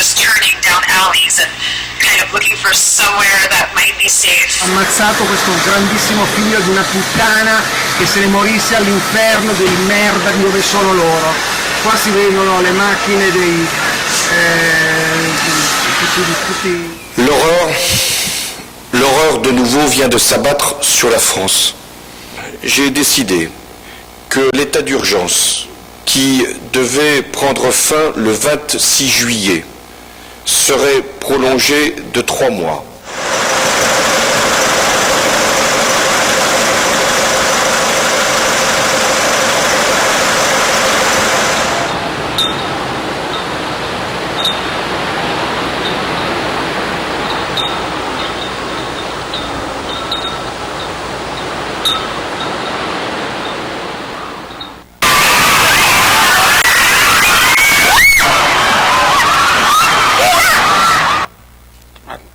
just turning down alleys and kind of looking for somewhere that might be safe. Ammazzato questo grandissimo figlio di una puttana che se ne morisse all'inferno del merda dove sono loro. Qua si vedono le macchine dei tutti. L'horreur de nouveau vient de s'abattre sur la France. J'ai décidé que l'état d'urgence qui devait prendre fin le 26 juillet serait prolongé de 3 mois.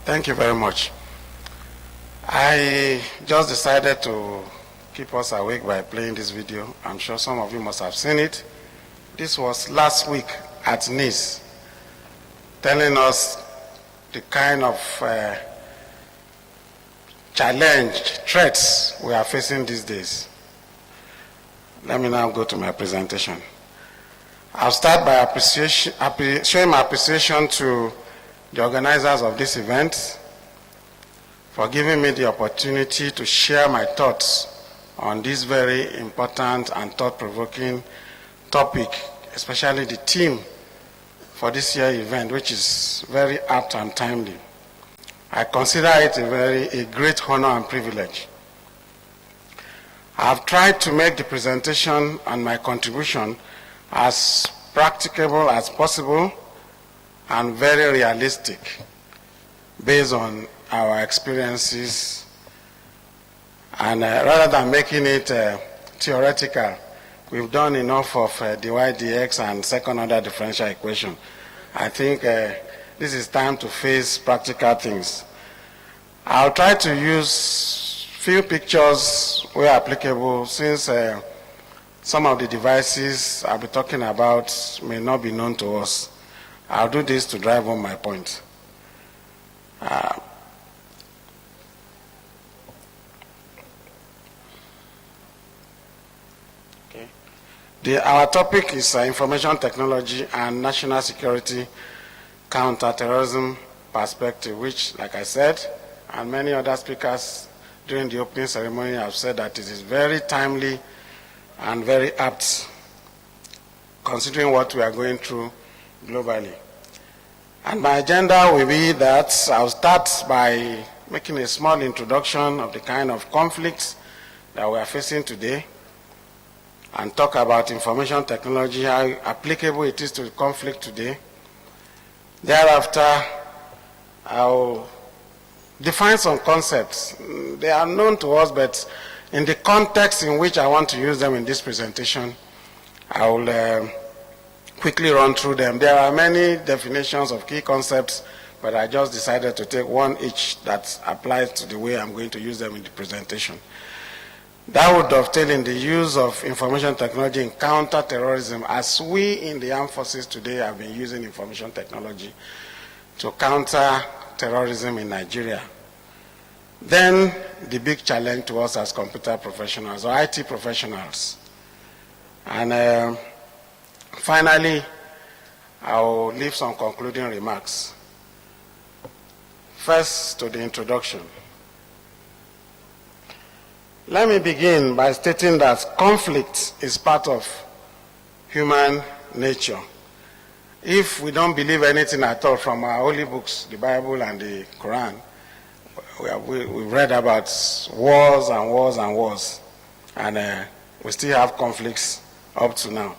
Thank you very much. I just decided to keep us awake by playing this video. I'm sure some of you must have seen it. This was last week at Nice, telling us the kind of challenge, threats we are facing these days. Let me now go to my presentation. I'll start by showing my appreciation to the organizers of this event for giving me the opportunity to share my thoughts on this very important and thought-provoking topic, especially the theme for this year's event, which is very apt and timely. I consider it a great honor and privilege. I've tried to make the presentation and my contribution as practicable as possible and very realistic based on our experiences, and rather than making it theoretical, we've done enough of dy dx and second order differential equation. I think this is time to face practical things. I'll try to use few pictures where applicable, since some of the devices I'll be talking about may not be known to us. I'll do this to drive home my point. Our topic is information technology and national security counter-terrorism perspective, which, like I said, and many other speakers during the opening ceremony have said that it is very timely and very apt, considering what we are going through globally. And my agenda will be that I'll start by making a small introduction of the kind of conflicts that we are facing today, and talk about information technology, how applicable it is to the conflict today. Thereafter, I'll define some concepts. They are known to us, but in the context in which I want to use them in this presentation, I will quickly run through them. There are many definitions of key concepts, but I just decided to take one each that applies to the way I'm going to use them in the presentation. That would dovetail in the use of information technology in counter-terrorism, as we in the armed forces today have been using information technology to counter terrorism in Nigeria. Then the big challenge to us as computer professionals or IT professionals. And finally, I will leave some concluding remarks. First, to the introduction. Let me begin by stating that conflict is part of human nature. If we don't believe anything at all from our holy books, the Bible and the Quran, we've read about wars and wars and wars, and we still have conflicts up to now.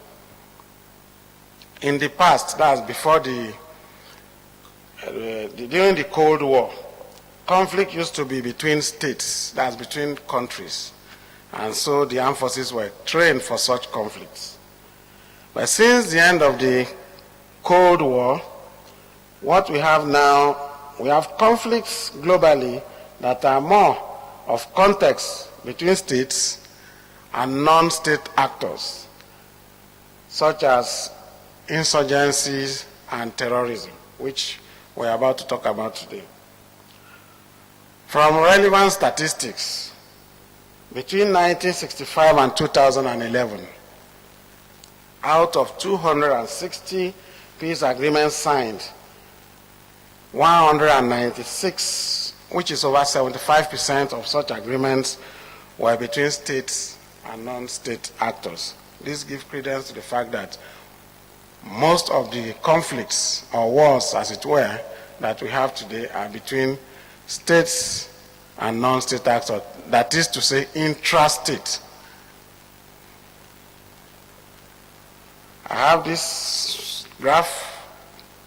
In the past, that's before during the Cold War, conflict used to be between states, that's between countries. And so the armed forces were trained for such conflicts. But since the end of the Cold War, what we have now, we have conflicts globally that are more of context between states and non-state actors, such as insurgencies and terrorism. which we're about to talk about today. From relevant statistics, between 1965 and 2011, out of 260 peace agreements signed, 196, which is over 75% of such agreements, were between states and non-state actors. This gives credence to the fact that most of the conflicts or wars, as it were, that we have today are between states and non-state actors. That is to say, intrastate. I have this graph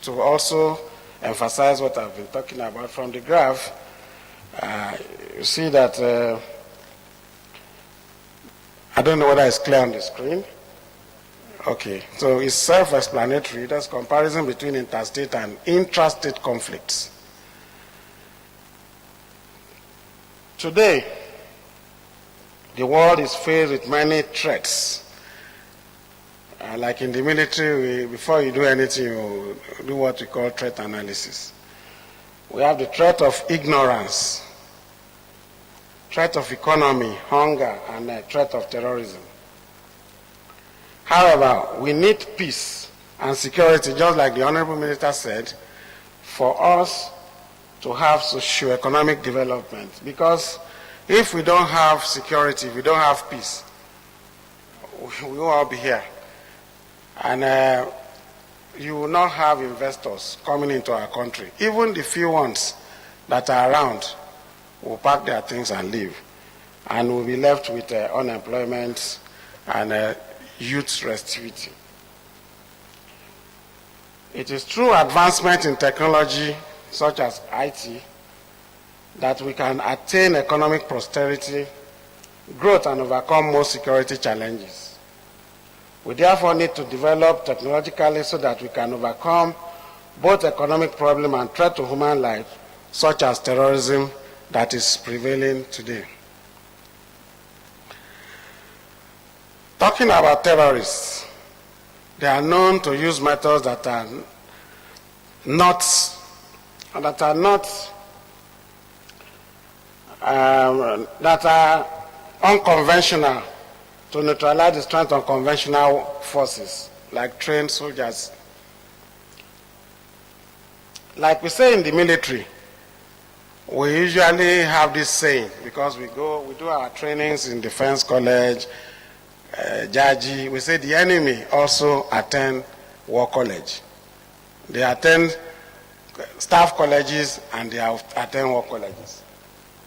to also emphasize what I've been talking about. From the graph, you see that, I don't know whether it's clear on the screen. Okay, so it's self-explanatory. There's comparison between interstate and intrastate conflicts. Today, the world is faced with many threats. Like in the military, before you do anything, you do what we call threat analysis. We have the threat of ignorance, threat of economy, hunger, and the threat of terrorism. However, we need peace and security, just like the Honorable Minister said, for us to have socio-economic development. Because if we don't have security, if we don't have peace, we will all be here. And you will not have investors coming into our country. Even the few ones that are around will pack their things and leave. And we'll be left with unemployment and youth restivity. It is through advancement in technology, such as IT, that we can attain economic prosperity, growth, and overcome most security challenges. We therefore need to develop technologically so that we can overcome both economic problem and threat to human life, such as terrorism that is prevailing today. Talking about terrorists, they are known to use methods that are unconventional to neutralize the strength of conventional forces, like trained soldiers. Like we say in the military, we usually have this saying, because we do our trainings in Defense College, Jaji, we say the enemy also attend war college. They attend staff colleges and they attend war colleges.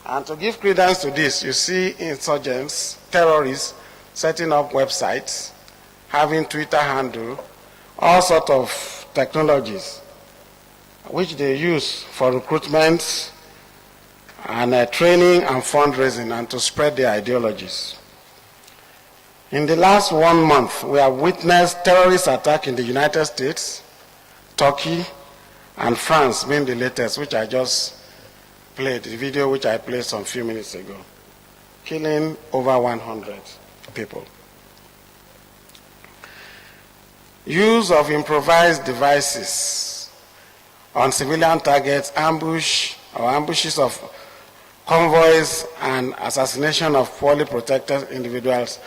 And to give credence to this, you see insurgents, terrorists, setting up websites, having Twitter handle, all sorts of technologies which they use for recruitment and training and fundraising and to spread their ideologies. In the last 1 month, we have witnessed terrorist attacks in the United States, Turkey, and France, being the latest, which I just played, the video which I played some few minutes ago, killing over 100 people. Use of improvised devices on civilian targets, ambushes of convoys, and assassination of poorly protected individuals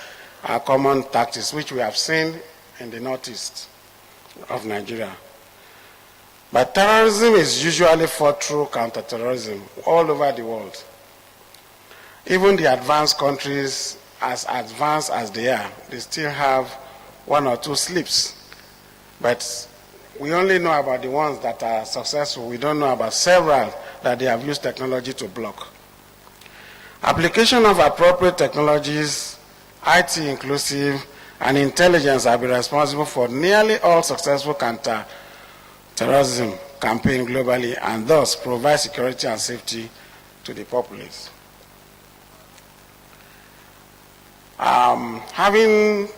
are common tactics, which we have seen in the northeast of Nigeria. But terrorism is usually fought through counterterrorism all over the world. Even the advanced countries, as advanced as they are, they still have one or two slips. But we only know about the ones that are successful. We don't know about several that they have used technology to block. Application of appropriate technologies, IT inclusive, and intelligence have been responsible for nearly all successful counter-terrorism campaigns globally, and thus provide security and safety to the populace. Having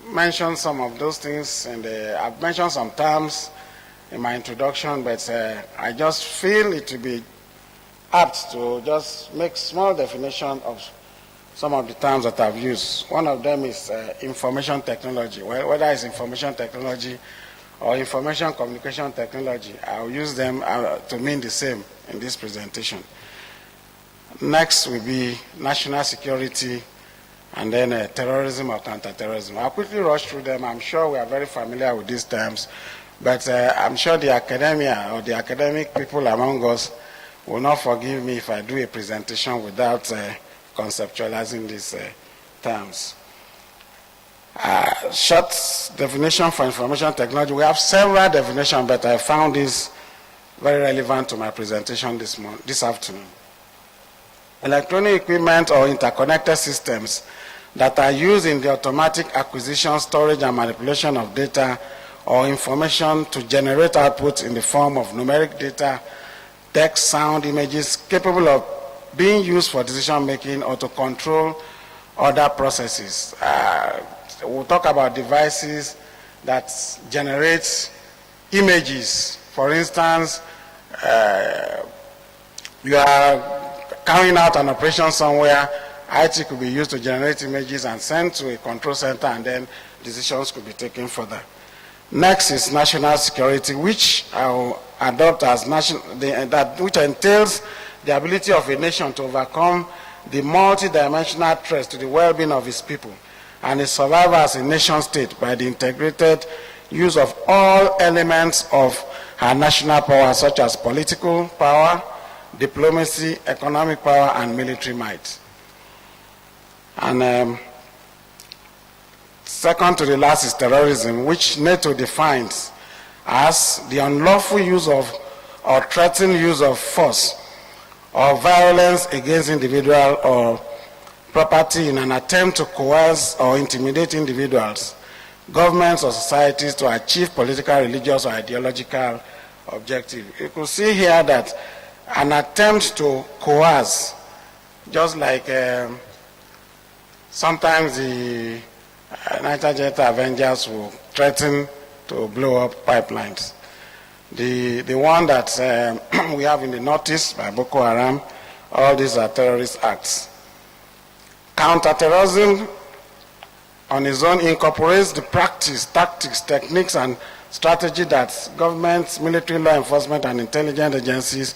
mentioned some of those things, and I've mentioned some terms in my introduction, but I just feel it to be apt to just make small definition of some of the terms that I've used. One of them is information technology. Well, whether it's information technology or information communication technology. I'll use them to mean the same in this presentation. Next will be national security, and then terrorism or counterterrorism. I'll quickly rush through them. I'm sure we are very familiar with these terms, but I'm sure the academia or the academic people among us will not forgive me if I do a presentation without conceptualizing these terms. Short definition for information technology. We have several definitions, but I found this very relevant to my presentation this afternoon. Electronic equipment or interconnected systems that are used in the automatic acquisition, storage, and manipulation of data or information to generate output in the form of numeric data, text, sound, images, capable of being used for decision making or to control other processes. We'll talk about devices that generate images. For instance, you are carrying out an operation somewhere, IT could be used to generate images and sent to a control center, and then decisions could be taken further. Next is national security, which I'll adopt as which entails the ability of a nation to overcome the multidimensional threats to the well-being of its people and its survival as a nation state by the integrated use of all elements of her national power, such as political power, diplomacy, economic power, and military might. And second to the last is terrorism, which NATO defines as the unlawful use of or threatened use of force or violence against individual or property in an attempt to coerce or intimidate individuals, governments, or societies to achieve political, religious, or ideological objective. You could see here that an attempt to coerce, just like sometimes the Niger Delta Avengers will threaten to blow up pipelines. The one that we have in the Northeast by Boko Haram, all these are terrorist acts. Counterterrorism on its own incorporates the practice, tactics, techniques, and strategy that governments, military, law enforcement, and intelligence agencies,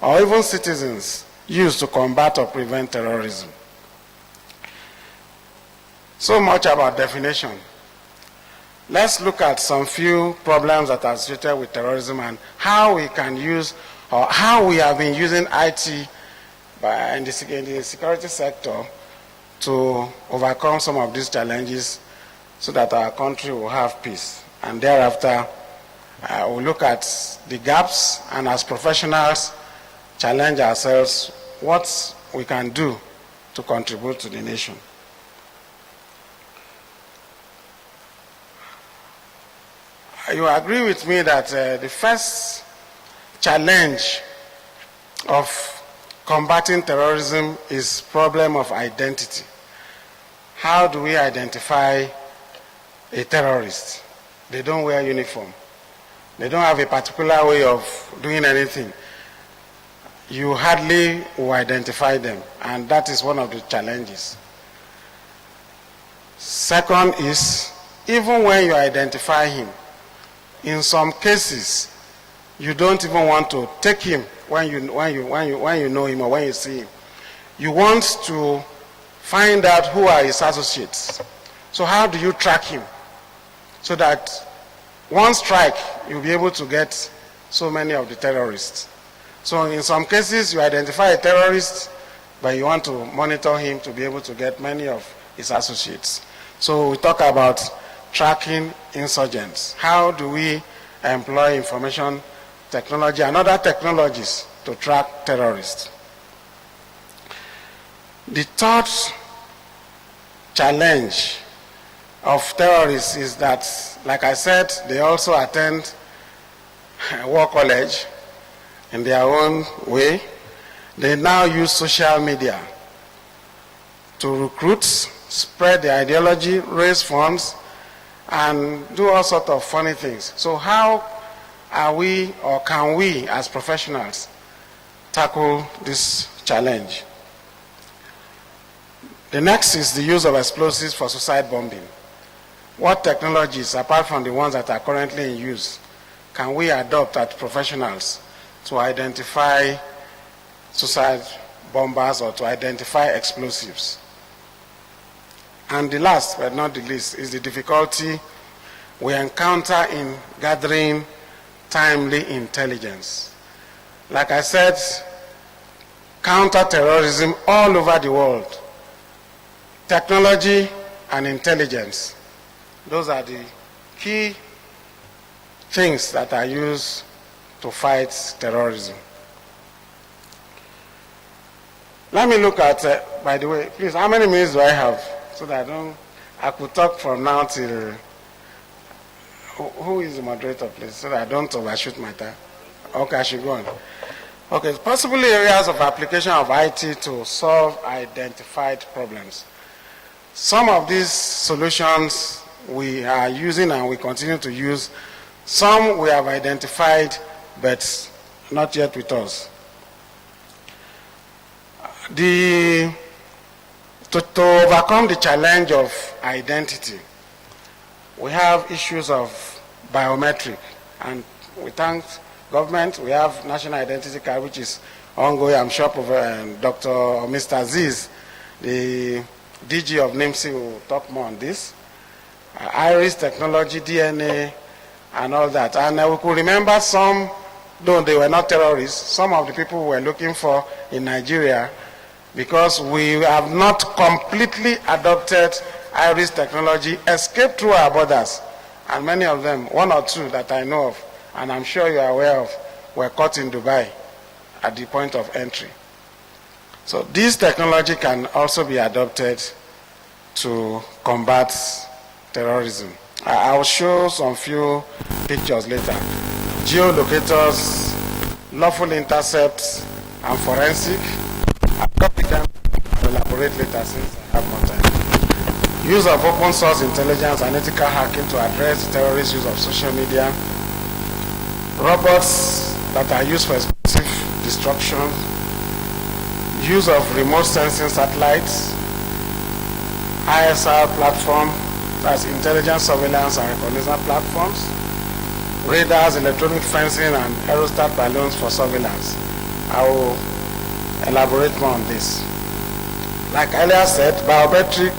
or even citizens use to combat or prevent terrorism. So much about definition. Let's look at some few problems that are associated with terrorism and how we can use, or how we have been using IT in the security sector to overcome some of these challenges so that our country will have peace. And thereafter, we'll look at the gaps, and as professionals, challenge ourselves what we can do to contribute to the nation. You agree with me that the first challenge of combating terrorism is problem of identity. How do we identify a terrorist? They don't wear uniform. They don't have a particular way of doing anything. You hardly will identify them, and that is one of the challenges. Second is, even when you identify him, in some cases, you don't even want to take him when you know him or when you see him. You want to find out who are his associates. So how do you track him? So that one strike, you'll be able to get so many of the terrorists. So in some cases, you identify a terrorist, but you want to monitor him to be able to get many of his associates. So we talk about tracking insurgents. How do we employ information technology and other technologies to track terrorists? The third challenge of terrorists is that, like I said, they also attend war college in their own way. They now use social media to recruit, spread their ideology, raise funds, and do all sorts of funny things. So how are we, or can we as professionals, tackle this challenge? The next is the use of explosives for suicide bombing. what technologies, apart from the ones that are currently in use, can we adopt as professionals to identify suicide bombers or to identify explosives? And the last but not the least is the difficulty we encounter in gathering timely intelligence. Like I said, counter-terrorism all over the world, technology and intelligence, those are the key things that are used to fight terrorism. Let me look at, by the way, please, how many minutes do I have? So that I could talk from now till, who is the moderator, please, so that I don't overshoot my time. Okay, I should go on. Okay, possible areas of application of IT to solve identified problems. Some of these solutions we are using and we continue to use. Some we have identified, but not yet with us. To overcome the challenge of identity, we have issues of biometric, and we thank government. We have National Identity Card, which is ongoing. I'm sure Dr. Mr. Aziz, the DG of NIMSI, will talk more on this. Iris technology, DNA, and all that. And we could remember some, though they were not terrorists, some of the people we were looking for in Nigeria, because we have not completely adopted Iris technology, escaped through our borders. And many of them, one or two that I know of, and I'm sure you are aware of, were caught in Dubai at the point of entry. So this technology can also be adopted to combat terrorism. I'll show some few pictures later. Geolocators, lawful intercepts, and forensic. I'll copy them and elaborate later since I have more time. Use of open source intelligence and ethical hacking to address the terrorist use of social media. Robots that are used for explosive destruction. Use of remote sensing satellites. ISR platform, that's intelligence, surveillance, and reconnaissance platforms. Radars, electronic fencing, and aerostat balloons for surveillance. I will elaborate more on this. Like earlier said, biometric,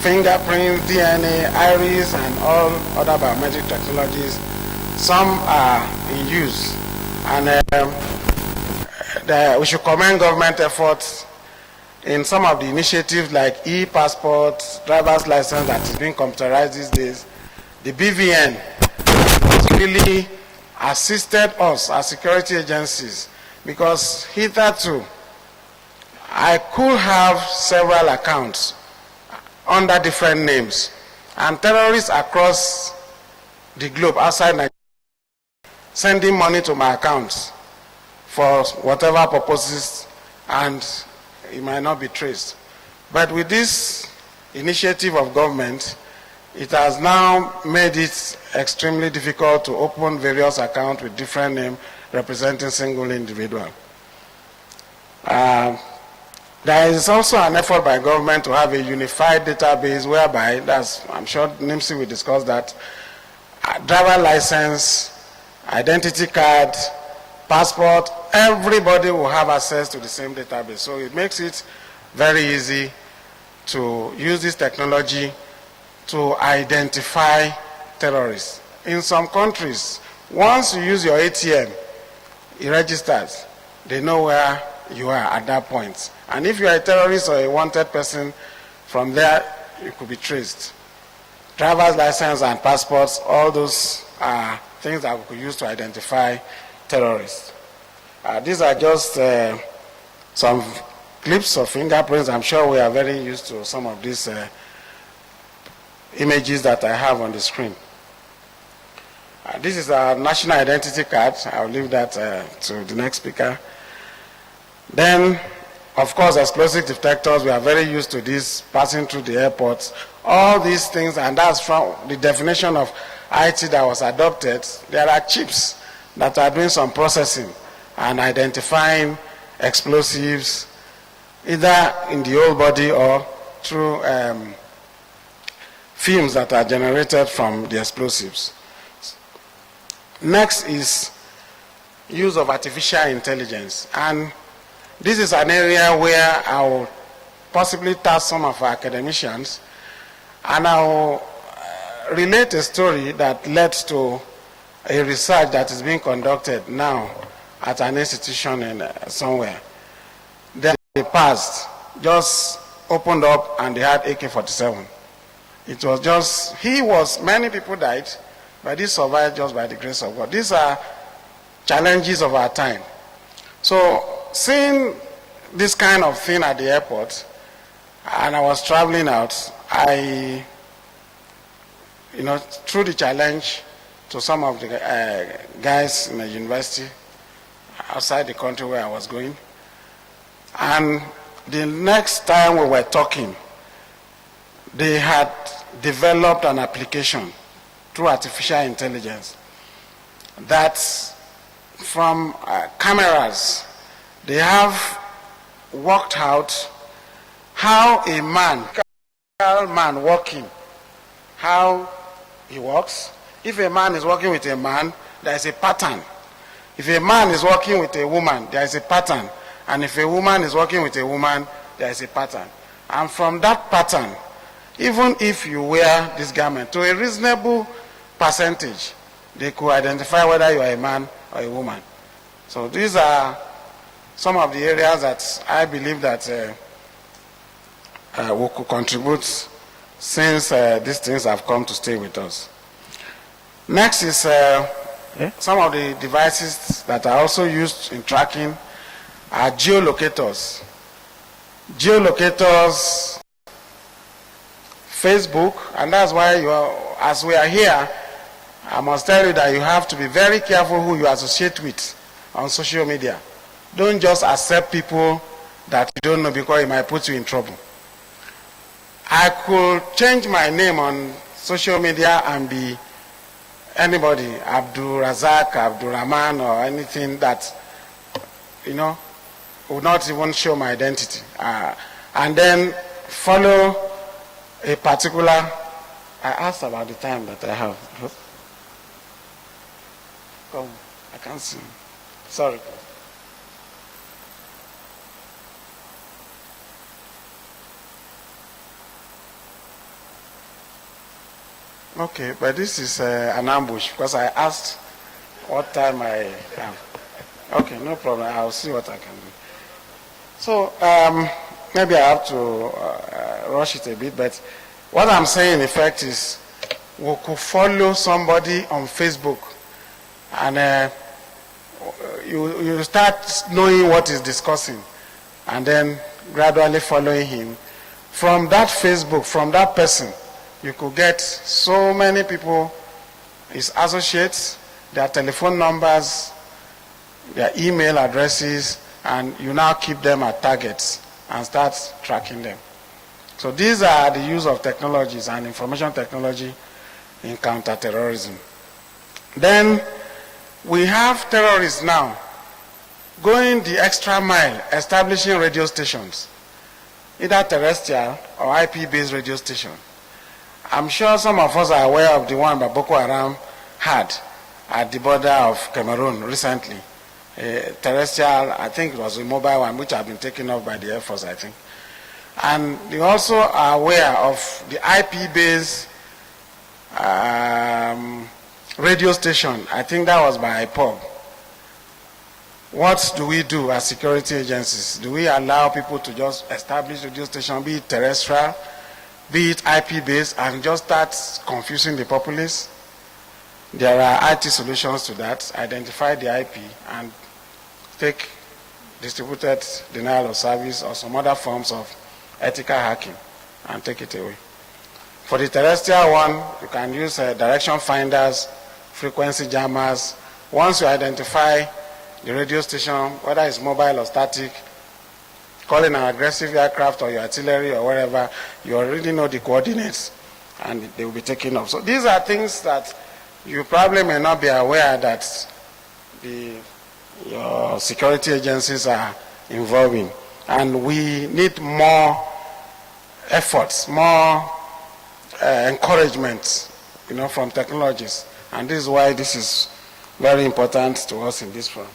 fingerprint, DNA, iris, and all other biometric technologies, some are in use. And we should commend government efforts in some of the initiatives like e-passport, driver's license that is being computerized these days. The BVN has really assisted us as security agencies, because hitherto I could have several accounts under different names, and terrorists across the globe outside Nigeria sending money to my accounts for whatever purposes, and it might not be traced. But with this initiative of government, it has now made it extremely difficult to open various accounts with different names representing single individual. There is also an effort by government to have a unified database whereby, I'm sure NIMSI will discuss that, driver license, identity card, passport, everybody will have access to the same database. So it makes it very easy to use this technology to identify terrorists. In some countries, once you use your ATM, it registers. They know where you are at that point. And if you are a terrorist or a wanted person, from there you could be traced. Driver's license and passports, all those are things that we could use to identify terrorists. These are just some clips of fingerprints. I'm sure we are very used to some of these images that I have on the screen. This is our national identity card. I'll leave that to the next speaker. Then, of course, explosive detectors. We are very used to this, passing through the airports. All these things, and that's from the definition of IT that was adopted. There are chips that are doing some processing and identifying explosives, either in the whole body or through films that are generated from the explosives. Next is use of artificial intelligence. And this is an area where I will possibly task some of our academicians, and I will relate a story that led to a research that is being conducted now at an institution in somewhere. Then the past just opened up and they had AK-47. It was just, many people died, but he survived just by the grace of God. These are challenges of our time. So seeing this kind of thing at the airport, and I was traveling out, threw the challenge to some of the guys in the university outside the country where I was going. And the next time we were talking, they had developed an application through artificial intelligence that from cameras, they have worked out how a man walking, how he walks. If a man is walking with a man, there is a pattern. If a man is walking with a woman, there is a pattern. And if a woman is walking with a woman, there is a pattern. And from that pattern, even if you wear this garment, to a reasonable percentage, they could identify whether you are a man or a woman. So these are some of the areas that I believe that we could contribute since these things have come to stay with us. Next is some of the devices that are also used in tracking are geolocators. Geolocators, Facebook, and that's why as we are here, I must tell you that you have to be very careful who you associate with on social media. Don't just accept people that you don't know because it might put you in trouble. I could change my name on social media and be anybody, Abdul Razak, Abdul Rahman, or anything that, would not even show my identity. And then follow a particular, I asked about the time that I have. Come, I can't see. Sorry. Okay, but this is an ambush because I asked what time I have. Okay, no problem. I'll see what I can do. So maybe I have to rush it a bit, but what I'm saying in effect is we could follow somebody on Facebook and you start knowing what he's discussing and then gradually following him. From that Facebook, from that person, you could get so many people, his associates, their telephone numbers, their email addresses, and you now keep them at targets and start tracking them. So these are the use of technologies and information technology in counterterrorism. Then we have terrorists now going the extra mile, establishing radio stations, either terrestrial or IP-based radio station. I'm sure some of us are aware of the one that Boko Haram had at the border of Cameroon recently. Terrestrial, I think it was a mobile one, which had been taken off by the Air Force, I think. And they also are aware of the IP-based radio station. I think that was by IPOB. What do we do as security agencies? Do we allow people to just establish radio station, be it terrestrial, be it IP-based, and just start confusing the populace? There are IT solutions to that. Identify the IP and take distributed denial of service or some other forms of ethical hacking and take it away. For the terrestrial one, you can use direction finders, frequency jammers. Once you identify the radio station, whether it's mobile or static, calling an aggressive aircraft or your artillery or wherever, you already know the coordinates and they will be taken off. So these are things that you probably may not be aware that your security agencies are involved in. And we need more efforts, more encouragement, from technologies. And this is why this is very important to us in this forum.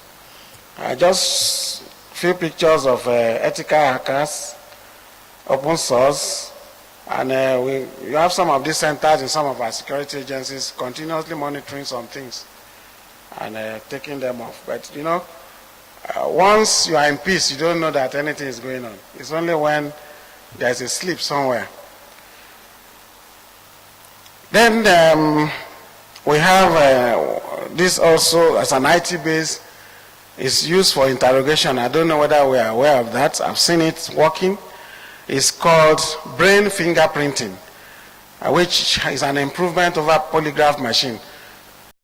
Just a few pictures of ethical hackers, open source, and we have some of these centers in some of our security agencies continuously monitoring some things and taking them off. But once you are in peace, you don't know that anything is going on. It's only when there's a slip somewhere. Then we have this also as an IT base. It's used for interrogation. I don't know whether we are aware of that. I've seen it working. It's called brain fingerprinting, which is an improvement over polygraph machine.